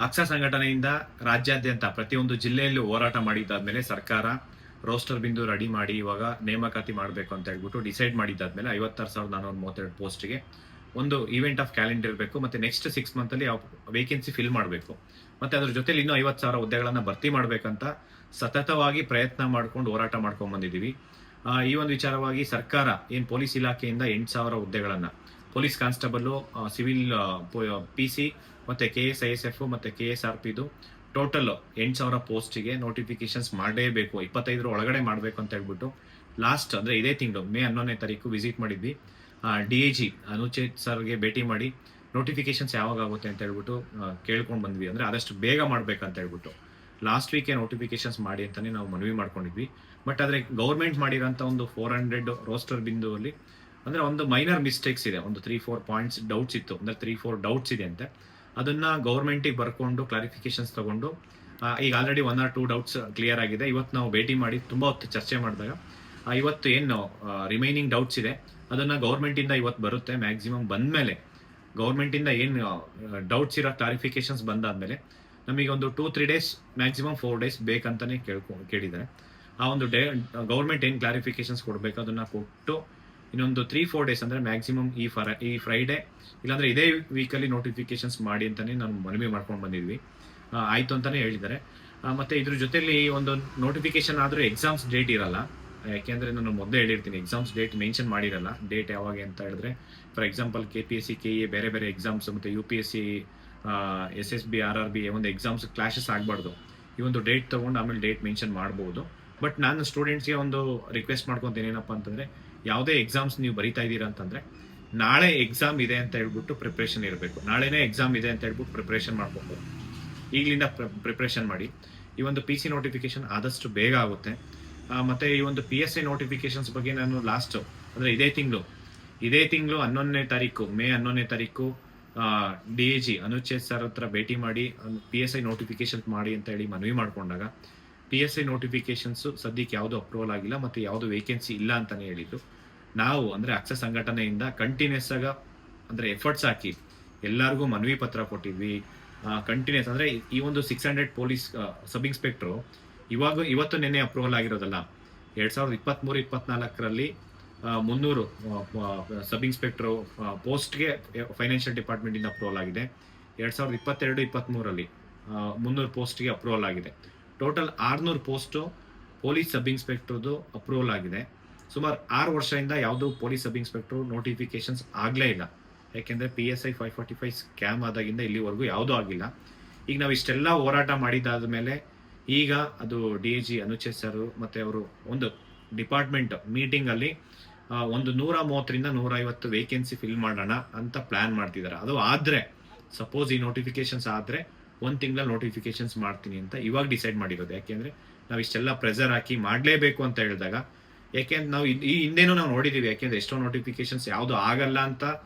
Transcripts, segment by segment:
ಅಕ್ಷ ಸಂಘಟನೆಯಿಂದ ರಾಜ್ಯಾದ್ಯಂತ ಪ್ರತಿಯೊಂದು ಜಿಲ್ಲೆಯಲ್ಲೂ ಹೋರಾಟ ಮಾಡಿದ್ದಾದ್ಮೇಲೆ ಸರ್ಕಾರ ರೋಸ್ಟರ್ ಬಿಂದು ರೆಡಿ ಮಾಡಿ ಇವಾಗ ನೇಮಕಾತಿ ಮಾಡಬೇಕು ಅಂತ ಹೇಳ್ಬಿಟ್ಟು ಡಿಸೈಡ್ ಮಾಡಿದ್ದಾದ್ಮೇಲೆ 56,432 ಪೋಸ್ಟ್ಗೆ ಒಂದು ಇವೆಂಟ್ ಆಫ್ ಕ್ಯಾಲೆಂಡರ್ ಇರಬೇಕು. ಮತ್ತೆ ನೆಕ್ಸ್ಟ್ 6 ಮಂತ್ ಅಲ್ಲಿ ವೇಕೆನ್ಸಿ ಫಿಲ್ ಮಾಡಬೇಕು. ಮತ್ತೆ ಅದ್ರ ಜೊತೆಲಿ ಇನ್ನೂ 50,000 ಹುದ್ದೆಗಳನ್ನ ಭರ್ತಿ ಮಾಡ್ಬೇಕಂತ ಸತತವಾಗಿ ಪ್ರಯತ್ನ ಮಾಡ್ಕೊಂಡು ಹೋರಾಟ ಮಾಡ್ಕೊಂಡ್ ಬಂದಿದ್ದೀವಿ. ಈ ಒಂದು ವಿಚಾರವಾಗಿ ಸರ್ಕಾರ ಏನ್ ಪೊಲೀಸ್ ಇಲಾಖೆಯಿಂದ 8,000 ಹುದ್ದೆಗಳನ್ನ ಪೊಲೀಸ್ ಕಾನ್ಸ್ಟೇಬಲ್, ಸಿವಿಲ್, PC ಮತ್ತೆ KSISF ಮತ್ತೆ KSRP ಟೋಟಲ್ 8,000 ಪೋಸ್ಟ್ಗೆ ನೋಟಿಫಿಕೇಶನ್ಸ್ ಮಾಡಲೇಬೇಕು, 25 ಒಳಗಡೆ ಮಾಡಬೇಕು ಅಂತ ಹೇಳ್ಬಿಟ್ಟು ಲಾಸ್ಟ್ ಅಂದ್ರೆ ಇದೇ ತಿಂಗಳು ಮೇ 11ನೇ ತಾರೀಕು ವಿಸಿಟ್ ಮಾಡಿದ್ವಿ. DIG ಅನುಚೇತ್ ಸರ್ಗೆ ಭೇಟಿ ಮಾಡಿ ನೋಟಿಫಿಕೇಶನ್ಸ್ ಯಾವಾಗ ಆಗುತ್ತೆ ಅಂತ ಹೇಳ್ಬಿಟ್ಟು ಕೇಳ್ಕೊಂಡು ಬಂದ್ವಿ. ಅಂದ್ರೆ ಆದಷ್ಟು ಬೇಗ ಮಾಡ್ಬೇಕಂತ ಹೇಳ್ಬಿಟ್ಟು ಲಾಸ್ಟ್ ವೀಕೆ ನೋಟಿಫಿಕೇಶನ್ಸ್ ಮಾಡಿ ಅಂತಾನೆ ನಾವು ಮನವಿ ಮಾಡ್ಕೊಂಡಿದ್ವಿ. ಬಟ್ ಆದ್ರೆ ಗೌರ್ಮೆಂಟ್ ಮಾಡಿರೋಂಥ ಒಂದು 400 ರೋಸ್ಟರ್ ಬಿಂದುವಲ್ಲಿ ಅಂದ್ರೆ ಒಂದು ಮೈನರ್ ಮಿಸ್ಟೇಕ್ಸ್ ಇದೆ, ಒಂದು 3-4 ಪಾಯಿಂಟ್ಸ್ ಡೌಟ್ಸ್ ಇತ್ತು, ಅಂದ್ರೆ 3-4 ಡೌಟ್ಸ್ ಇದೆ ಅಂತೆ. ಅದನ್ನ ಗೌರ್ಮೆಂಟಿಗೆ ಬರ್ಕೊಂಡು ಕ್ಲಾರಿಫಿಕೇಶನ್ಸ್ ತಗೊಂಡು ಈಗ ಆಲ್ರೆಡಿ 1 or 2 ಡೌಟ್ಸ್ ಕ್ಲಿಯರ್ ಆಗಿದೆ. ಇವತ್ತು ನಾವು ಭೇಟಿ ಮಾಡಿ ತುಂಬಾ ಹೊತ್ತು ಚರ್ಚೆ ಮಾಡಿದಾಗ ಇವತ್ತು ಏನು ರಿಮೈನಿಂಗ್ ಡೌಟ್ಸ್ ಇದೆ ಅದನ್ನ ಗೌರ್ಮೆಂಟ್ ಇಂದ ಇವತ್ತು ಬರುತ್ತೆ. ಮ್ಯಾಕ್ಸಿಮಮ್ ಬಂದ್ಮೇಲೆ ಗೌರ್ಮೆಂಟ್ ಇಂದ ಏನು ಡೌಟ್ಸ್ ಇರೋ ಕ್ಲಾರಿಫಿಕೇಶನ್ಸ್ ಬಂದಾದ್ಮೇಲೆ ನಮಗೆ ಒಂದು 2-3 ಡೇಸ್ ಮ್ಯಾಕ್ಸಿಮಮ್ 4 ಡೇಸ್ ಬೇಕಂತಾನೆ ಕೇಳಿದ್ದಾರೆ. ಆ ಒಂದು ಗೌರ್ಮೆಂಟ್ ಏನ್ ಕ್ಲಾರಿಫಿಕೇಶನ್ಸ್ ಕೊಡ್ಬೇಕು ಅದನ್ನ ಕೊಟ್ಟು ಇನ್ನೊಂದು 3-4 ಡೇಸ್ ಅಂದ್ರೆ ಮ್ಯಾಕ್ಸಿಮಮ್ ಈ ಫ್ರೈಡೆ ಇಲ್ಲಾಂದ್ರೆ ಇದೇ ವೀಕಲ್ಲಿ ನೋಟಿಫಿಕೇಶನ್ಸ್ ಮಾಡಿ ಅಂತಾನೆ ನಾನು ಮನವಿ ಮಾಡ್ಕೊಂಡು ಬಂದಿದ್ವಿ. ಆಯ್ತು ಅಂತಾನೆ ಹೇಳಿದ್ದಾರೆ. ಮತ್ತೆ ಇದ್ರ ಜೊತೆಲಿ ಒಂದು ನೋಟಿಫಿಕೇಶನ್ ಆದ್ರೂ ಎಕ್ಸಾಮ್ಸ್ ಡೇಟ್ ಇರಲ್ಲ. ಯಾಕೆಂದ್ರೆ ನಾನು ಮೊದಲೇ ಹೇಳಿರ್ತೀನಿ, ಎಕ್ಸಾಮ್ಸ್ ಡೇಟ್ ಮೆನ್ಷನ್ ಮಾಡಿರಲ್ಲ. ಡೇಟ್ ಯಾವಾಗ ಅಂತ ಹೇಳಿದ್ರೆ ಫಾರ್ ಎಕ್ಸಾಂಪಲ್ KPSC KE ಬೇರೆ ಬೇರೆ ಎಕ್ಸಾಮ್ಸ್ ಮತ್ತೆ UPSC SSB RRB ಒಂದು ಎಕ್ಸಾಮ್ಸ್ ಕ್ಲಾಶಸ್ ಆಗಬಾರ್ದು. ಈ ಒಂದು ಡೇಟ್ ತಗೊಂಡು ಆಮೇಲೆ ಡೇಟ್ ಮೆನ್ಷನ್ ಮಾಡಬಹುದು. ಬಟ್ ನಾನು ಸ್ಟೂಡೆಂಟ್ಸ್ಗೆ ಒಂದು ರಿಕ್ವೆಸ್ಟ್ ಮಾಡ್ಕೊಂತೀನಿ, ಏನಪ್ಪಾ ಅಂತಂದ್ರೆ ಯಾವುದೇ ಎಕ್ಸಾಮ್ಸ್ ನೀವು ಬರೀತಾ ಇದ್ದೀರಾ ಅಂತಂದ್ರೆ ನಾಳೆ ಎಕ್ಸಾಮ್ ಇದೆ ಅಂತ ಹೇಳ್ಬಿಟ್ಟು ಪ್ರಿಪ್ರೇಷನ್ ಇರಬೇಕು. ನಾಳೆನೇ ಎಕ್ಸಾಮ್ ಇದೆ ಅಂತ ಹೇಳ್ಬಿಟ್ಟು ಪ್ರಿಪ್ರೇಷನ್ ಮಾಡ್ಕೊಂಡು ಈಗಲಿಂದ ಪ್ರಿಪ್ರೇಷನ್ ಮಾಡಿ. ಈ ಒಂದು PC ನೋಟಿಫಿಕೇಶನ್ ಆದಷ್ಟು ಬೇಗ ಆಗುತ್ತೆ. ಮತ್ತೆ ಈ ಒಂದು PSI ನೋಟಿಫಿಕೇಶನ್ಸ್ ಬಗ್ಗೆ ನಾನು ಲಾಸ್ಟ್ ಅಂದ್ರೆ ಇದೇ ತಿಂಗಳು 11ನೇ ತಾರೀಕು ಮೇ 11ನೇ ತಾರೀಕು DIG ಅನುಚೇತ್ ಸರ್ ಹತ್ರ ಭೇಟಿ ಮಾಡಿ PSI ನೋಟಿಫಿಕೇಶನ್ ಮಾಡಿ ಅಂತ ಹೇಳಿ ಮನವಿ ಮಾಡ್ಕೊಂಡಾಗ PSI ನೋಟಿಫಿಕೇಶನ್ಸ್ ಸದ್ಯಕ್ಕೆ ಯಾವುದು ಅಪ್ರೂವಲ್ ಆಗಿಲ್ಲ ಮತ್ತೆ ಯಾವುದು ವೇಕೆನ್ಸಿ ಇಲ್ಲ ಅಂತಾನೆ ಹೇಳಿದ್ರು. ನಾವು ಅಂದ್ರೆ ಅಕ್ಷ ಸಂಘಟನೆಯಿಂದ ಕಂಟಿನ್ಯೂಸ್ ಆಗ ಅಂದ್ರೆ ಎಫರ್ಟ್ಸ್ ಹಾಕಿ ಎಲ್ಲರಿಗೂ ಮನವಿ ಪತ್ರ ಕೊಟ್ಟಿದ್ವಿ. ಕಂಟಿನ್ಯೂಸ್ ಅಂದ್ರೆ ಈ ಒಂದು 600 ಪೊಲೀಸ್ ಸಬ್ ಇನ್ಸ್ಪೆಕ್ಟರ್ ಇವತ್ತು ನೆನ್ನೆ ಅಪ್ರೂವಲ್ ಆಗಿರೋದಲ್ಲ. 2023-24ರಲ್ಲಿ 300 ಸಬ್ ಇನ್ಸ್ಪೆಕ್ಟರ್ ಪೋಸ್ಟ್ಗೆ ಫೈನಾನ್ಷಿಯಲ್ ಡಿಪಾರ್ಟ್ಮೆಂಟ್ ಇಂದ ಅಪ್ರೂವಲ್ ಆಗಿದೆ. 2022-23ರಲ್ಲಿ 300 ಪೋಸ್ಟ್ಗೆ ಅಪ್ರೂವಲ್ ಆಗಿದೆ. ಟೋಟಲ್ 600 ಪೋಸ್ಟ್ ಪೊಲೀಸ್ ಸಬ್ ಇನ್ಸ್ಪೆಕ್ಟರ್ದು ಅಪ್ರೂವಲ್ ಆಗಿದೆ. ಸುಮಾರು 6 ವರ್ಷದಿಂದ ಯಾವುದು ಪೊಲೀಸ್ ಸಬ್ ಇನ್ಸ್ಪೆಕ್ಟರ್ ನೋಟಿಫಿಕೇಶನ್ಸ್ ಆಗ್ಲೇ ಇಲ್ಲ. ಯಾಕೆಂದ್ರೆ PSI 545 ಸ್ಕ್ಯಾಮ್ ಆದಾಗಿಂದ ಇಲ್ಲಿವರೆಗೂ ಯಾವುದೂ ಆಗಿಲ್ಲ. ಈಗ ನಾವು ಇಷ್ಟೆಲ್ಲ ಹೋರಾಟ ಮಾಡಿದಾದ ಮೇಲೆ ಈಗ ಅದು DIG ಅನುಚೇತ್ ಸರ್ ಮತ್ತೆ ಅವರು ಒಂದು ಡಿಪಾರ್ಟ್ಮೆಂಟ್ ಮೀಟಿಂಗ್ ಅಲ್ಲಿ ಒಂದು 130-150 ವೇಕೆನ್ಸಿ ಫಿಲ್ ಮಾಡೋಣ ಅಂತ ಪ್ಲಾನ್ ಮಾಡ್ತಿದ್ದಾರೆ. ಅದು ಆದ್ರೆ ಸಪೋಸ್ ಈ ನೋಟಿಫಿಕೇಶನ್ಸ್ ಆದ್ರೆ 1 ತಿಂಗಳ ನೋಟಿಫಿಕೇಶನ್ಸ್ ಮಾಡ್ತೀನಿ ಅಂತ ಇವಾಗ ಡಿಸೈಡ್ ಮಾಡಿರೋದು. ಯಾಕೆಂದ್ರೆ ನಾವು ಇಷ್ಟೆಲ್ಲ ಪ್ರೆಸರ್ ಹಾಕಿ ಮಾಡ್ಲೇಬೇಕು ಅಂತ ಹೇಳಿದಾಗ, ಯಾಕೆಂದ್ರೆ ನಾವು ಈ ಹಿಂದೆನೂ ನಾವು ನೋಡಿದೀವಿ. ಯಾಕೆಂದ್ರೆ ಎಷ್ಟೋ ನೋಟಿಫಿಕೇಶನ್ಸ್ ಯಾವ್ದು ಆಗಲ್ಲ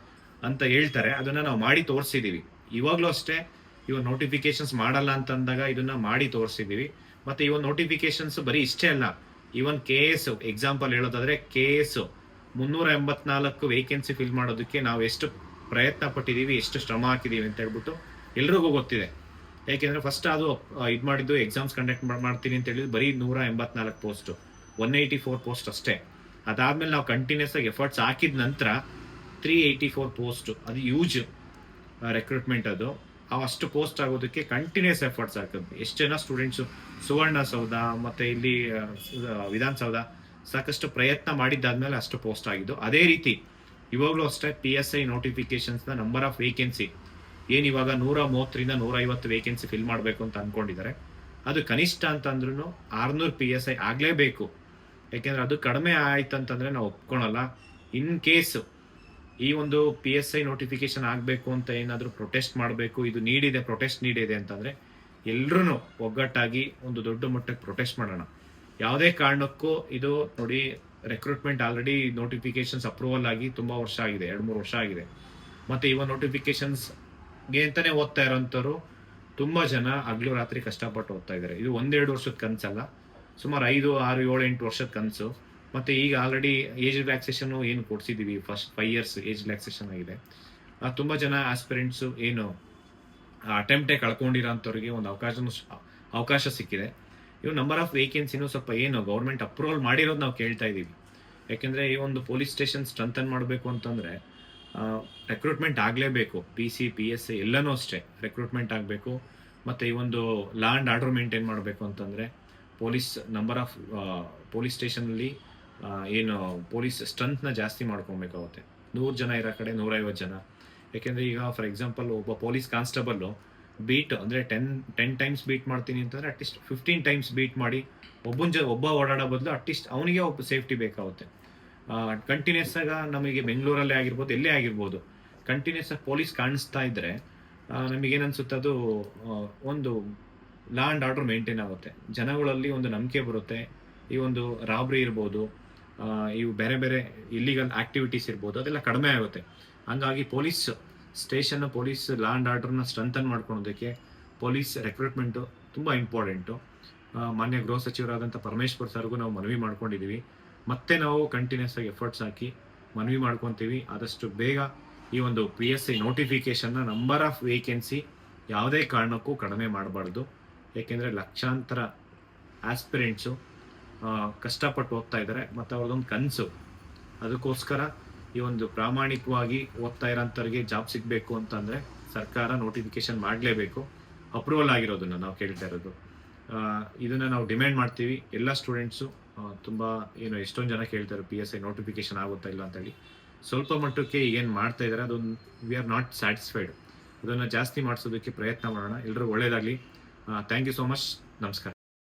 ಅಂತ ಹೇಳ್ತಾರೆ, ಅದನ್ನ ನಾವು ಮಾಡಿ ತೋರಿಸಿದೀವಿ. ಇವಾಗ್ಲೂ ಅಷ್ಟೇ ಇವಾಗ ನೋಟಿಫಿಕೇಶನ್ಸ್ ಮಾಡಲ್ಲ ಅಂತ ಅಂದಾಗ ಇದನ್ನ ಮಾಡಿ ತೋರಿಸಿದೀವಿ. ಮತ್ತೆ ಇವನ್ ನೋಟಿಫಿಕೇಶನ್ಸ್ ಬರೀ ಇಷ್ಟೇ ಅಲ್ಲ, ಇವನ್ KS ಎಕ್ಸಾಂಪಲ್ ಹೇಳೋದಾದ್ರೆ KS 384 ವೇಕೆನ್ಸಿ ಫಿಲ್ ಮಾಡೋದಕ್ಕೆ ನಾವು ಎಷ್ಟು ಪ್ರಯತ್ನ ಪಟ್ಟಿದೀವಿ, ಎಷ್ಟು ಶ್ರಮ ಹಾಕಿದೀವಿ ಅಂತ ಹೇಳ್ಬಿಟ್ಟು ಎಲ್ರಿಗೂ ಗೊತ್ತಿದೆ. ಯಾಕೆಂದ್ರೆ ಫಸ್ಟ್ ಅದು ಇದ್ ಮಾಡಿದ್ದು ಎಕ್ಸಾಮ್ಸ್ ಕಂಡಕ್ಟ್ ಮಾಡ್ತೀನಿ ಅಂತ ಹೇಳಿದ್ರು ಬರೀ 184 ಪೋಸ್ಟ್, 184 ಪೋಸ್ಟ್ ಅಷ್ಟೇ. ಅದಾದ್ಮೇಲೆ ನಾವು ಕಂಟಿನ್ಯೂಸ್ ಆಗಿ ಎಫರ್ಟ್ಸ್ ಹಾಕಿದ ನಂತರ 384 ಪೋಸ್ಟ್, ಅದು ಯೂಜ್ ರೆಕ್ರೂಟ್ಮೆಂಟ್. ಅದು ಅಷ್ಟು ಪೋಸ್ಟ್ ಆಗೋದಕ್ಕೆ ಕಂಟಿನ್ಯೂಸ್ ಎಫರ್ಟ್ಸ್ ಹಾಕೋದು. ಎಷ್ಟು ಜನ ಸ್ಟೂಡೆಂಟ್ಸ್ ಸುವರ್ಣಸೌಧ ಮತ್ತೆ ಇಲ್ಲಿ ವಿಧಾನಸೌಧ ಸಾಕಷ್ಟು ಪ್ರಯತ್ನ ಮಾಡಿದ್ದಾದ್ಮೇಲೆ ಅಷ್ಟು ಪೋಸ್ಟ್ ಆಗಿದ್ದು. ಅದೇ ರೀತಿ ಇವಾಗಲೂ ಅಷ್ಟೇ PSI ನೋಟಿಫಿಕೇಶನ್ಸ್ ನ ನಂಬರ್ ಆಫ್ ವೇಕೆನ್ಸಿ ಏನ್ ಇವಾಗ 130-150 ವೇಕೆನ್ಸಿ ಫಿಲ್ ಮಾಡಬೇಕು ಅಂತ ಅನ್ಕೊಂಡಿದ್ದಾರೆ, ಅದು ಕನಿಷ್ಠ ಅಂತಂದ್ರೂ 600 PSI ಆಗ್ಲೇಬೇಕು. ಯಾಕೆಂದ್ರೆ ಅದು ಕಡಿಮೆ ಆಯ್ತಂತಂದ್ರೆ ನಾವು ಒಪ್ಕೊಳಲ್ಲ. ಇನ್ ಕೇಸ್ ಈ ಒಂದು PSI ನೋಟಿಫಿಕೇಶನ್ ಆಗ್ಬೇಕು ಅಂತ ಏನಾದ್ರು ಪ್ರೊಟೆಸ್ಟ್ ಮಾಡಬೇಕು, ಇದು ನೀಡಿದೆ, ಪ್ರೊಟೆಸ್ಟ್ ನೀಡಿದೆ ಅಂತಂದ್ರೆ ಎಲ್ರೂ ಒಗ್ಗಟ್ಟಾಗಿ ಒಂದು ದೊಡ್ಡ ಮಟ್ಟಕ್ಕೆ ಪ್ರೊಟೆಸ್ಟ್ ಮಾಡೋಣ. ಯಾವುದೇ ಕಾರಣಕ್ಕೂ ಇದು ನೋಡಿ, ರೆಕ್ರೂಟ್ಮೆಂಟ್ ಆಲ್ರೆಡಿ ನೋಟಿಫಿಕೇಶನ್ಸ್ ಅಪ್ರೂವಲ್ ಆಗಿ ತುಂಬಾ ವರ್ಷ ಆಗಿದೆ, 2-3 ವರ್ಷ ಆಗಿದೆ. ಮತ್ತೆ ಇವ ನೋಟಿಫಿಕೇಶನ್ಸ್ ಗೆ ಅಂತಾನೆ ಓದ್ತಾ ಇರೋಂಥವ್ರು ತುಂಬಾ ಜನ ಹಗಲು ರಾತ್ರಿ ಕಷ್ಟಪಟ್ಟು ಓದ್ತಾ ಇದ್ದಾರೆ. ಇದು 1-2 ವರ್ಷದ ಕನ್ಸಲ್ಲ, ಸುಮಾರು 5, 6, 7, 8 ವರ್ಷದ ಕನಸು. ಮತ್ತೆ ಈಗ ಆಲ್ರೆಡಿ ಏಜ್ ರಿಲ್ಯಾಕ್ಸೇಷನ್ ಏನು ಕೊಡ್ಸಿದೀವಿ, ಫಸ್ಟ್ 5 years ಏಜ್ ರಿಲ್ಯಾಕ್ಸೇಷನ್ ಆಗಿದೆ. ತುಂಬಾ ಜನ ಆಸ್ಪಿರೆಂಟ್ಸ್ ಏನು ಅಟೆಂಪ್ಟೇ ಕಳ್ಕೊಂಡಿರೋಂಥವ್ರಿಗೆ ಒಂದು ಅವಕಾಶ ಸಿಕ್ಕಿದೆ. ಇವು ನಂಬರ್ ಆಫ್ ವೇಕೆನ್ಸಿನೂ ಸ್ವಲ್ಪ ಏನು ಗೌರ್ಮೆಂಟ್ ಅಪ್ರೂವಲ್ ಮಾಡಿರೋದು ನಾವು ಕೇಳ್ತಾ ಇದ್ದೀವಿ. ಯಾಕೆಂದರೆ ಈ ಒಂದು ಪೊಲೀಸ್ ಸ್ಟೇಷನ್ ಸ್ಟ್ರೆಂಥನ್ ಮಾಡಬೇಕು ಅಂತಂದರೆ ರೆಕ್ರೂಟ್ಮೆಂಟ್ ಆಗಲೇಬೇಕು. PC PSI ಎಲ್ಲನೂ ಅಷ್ಟೇ ರೆಕ್ರೂಟ್ಮೆಂಟ್ ಆಗಬೇಕು. ಮತ್ತು ಈ ಒಂದು ಲಾ ಆ್ಯಂಡ್ ಆರ್ಡರ್ ಮೇಂಟೈನ್ ಮಾಡಬೇಕು ಅಂತಂದರೆ ನಂಬರ್ ಆಫ್ ಪೊಲೀಸ್ ಸ್ಟೇಷನಲ್ಲಿ ಏನು ಪೊಲೀಸ್ ಸ್ಟ್ರೆಂತ್ನ ಜಾಸ್ತಿ ಮಾಡ್ಕೊಬೇಕಾಗುತ್ತೆ. 100 ಜನ ಇರೋ ಕಡೆ 150 ಜನ. ಯಾಕೆಂದರೆ ಈಗ ಫಾರ್ ಎಕ್ಸಾಂಪಲ್ ಒಬ್ಬ ಪೊಲೀಸ್ ಕಾನ್ಸ್ಟೇಬಲ್ಲು ಬೀಟ್ ಅಂದರೆ 10 ಟೈಮ್ಸ್ ಬೀಟ್ ಮಾಡ್ತೀನಿ ಅಂತಂದರೆ ಅಟ್ಲೀಸ್ಟ್ 15 ಟೈಮ್ಸ್ ಬೀಟ್ ಮಾಡಿ ಒಬ್ಬ ಓಡಾಡೋ ಬದಲು ಅಟ್ಲೀಸ್ಟ್ ಅವನಿಗೆ ಒಬ್ಬ ಸೇಫ್ಟಿ ಬೇಕಾಗುತ್ತೆ. ಕಂಟಿನ್ಯೂಸ್ ಆಗಿ ನಮಗೆ ಬೆಂಗಳೂರಲ್ಲೇ ಆಗಿರ್ಬೋದು, ಎಲ್ಲೇ ಆಗಿರ್ಬೋದು, ಕಂಟಿನ್ಯೂಸ್ ಆಗಿ ಪೊಲೀಸ್ ಕಾಣಿಸ್ತಾ ಇದ್ದರೆ ನಮಗೇನನ್ಸುತ್ತೆ, ಅದು ಒಂದು ಲಾ ಆ್ಯಂಡ್ ಆರ್ಡರ್ ಮೇಂಟೈನ್ ಆಗುತ್ತೆ. ಜನಗಳಲ್ಲಿ ಒಂದು ನಂಬಿಕೆ ಬರುತ್ತೆ. ಈ ಒಂದು ರಾಬ್ರಿ ಇರ್ಬೋದು, ಇವು ಬೇರೆ ಬೇರೆ ಇಲ್ಲಿಗಲ್ ಆಕ್ಟಿವಿಟೀಸ್ ಇರ್ಬೋದು, ಅದೆಲ್ಲ ಕಡಿಮೆ ಆಗುತ್ತೆ. ಹಂಗಾಗಿ ಪೊಲೀಸ್ ಲಾ ಆ್ಯಂಡ್ ಆರ್ಡರ್ನ ಸ್ಟ್ರೆಂಥನ್ ಮಾಡ್ಕೊಳೋದಕ್ಕೆ ಪೊಲೀಸ್ ರೆಕ್ರೂಟ್ಮೆಂಟು ತುಂಬ ಇಂಪಾರ್ಟೆಂಟು. ಮಾನ್ಯ ಗೃಹ ಸಚಿವರಾದಂಥ ಪರಮೇಶ್ವರ್ ಸರ್ಗೂ ನಾವು ಮನವಿ ಮಾಡ್ಕೊಂಡಿದ್ದೀವಿ. ಮತ್ತೆ ನಾವು ಕಂಟಿನ್ಯೂಸ್ ಆಗಿ ಎಫರ್ಟ್ಸ್ ಹಾಕಿ ಮನವಿ ಮಾಡ್ಕೊತೀವಿ. ಆದಷ್ಟು ಬೇಗ ಈ ಒಂದು PSI ನೋಟಿಫಿಕೇಷನ್ನ ನಂಬರ್ ಆಫ್ ವೇಕೆನ್ಸಿ ಯಾವುದೇ ಕಾರಣಕ್ಕೂ ಕಡಿಮೆ ಮಾಡಬಾರ್ದು. ಏಕೆಂದರೆ ಲಕ್ಷಾಂತರ ಆಸ್ಪಿರೆಂಟ್ಸು ಕಷ್ಟಪಟ್ಟು ಓದ್ತಾ ಇದ್ದಾರೆ ಮತ್ತು ಅವ್ರದ್ದೊಂದು ಕನಸು. ಅದಕ್ಕೋಸ್ಕರ ಈ ಒಂದು ಪ್ರಾಮಾಣಿಕವಾಗಿ ಓದ್ತಾ ಇರೋಂಥವ್ರಿಗೆ ಜಾಬ್ ಸಿಗಬೇಕು ಅಂತಂದರೆ ಸರ್ಕಾರ ನೋಟಿಫಿಕೇಷನ್ ಮಾಡಲೇಬೇಕು. ಅಪ್ರೂವಲ್ ಆಗಿರೋದನ್ನು ನಾವು ಕೇಳ್ತಾ ಇರೋದು. ಇದನ್ನು ನಾವು ಡಿಮ್ಯಾಂಡ್ ಮಾಡ್ತೀವಿ. ಎಲ್ಲ ಸ್ಟೂಡೆಂಟ್ಸು ತುಂಬ ಎಷ್ಟೊಂದು ಜನ ಕೇಳ್ತಾರೆ PSI ನೋಟಿಫಿಕೇಷನ್ ಆಗುತ್ತಾ ಇಲ್ಲ ಅಂತೇಳಿ. ಸ್ವಲ್ಪ ಮಟ್ಟಕ್ಕೆ ಏನು ಮಾಡ್ತಾ ಇದ್ದಾರೆ ಅದೊಂದು ವಿ ಆರ್ ನಾಟ್ ಸ್ಯಾಟಿಸ್ಫೈಡ್. ಅದನ್ನು ಜಾಸ್ತಿ ಮಾಡಿಸೋದಕ್ಕೆ ಪ್ರಯತ್ನ ಮಾಡೋಣ. ಎಲ್ಲರೂ ಒಳ್ಳೆಯದಾಗಲಿ. Thank you so much. ನಮಸ್ಕಾರ.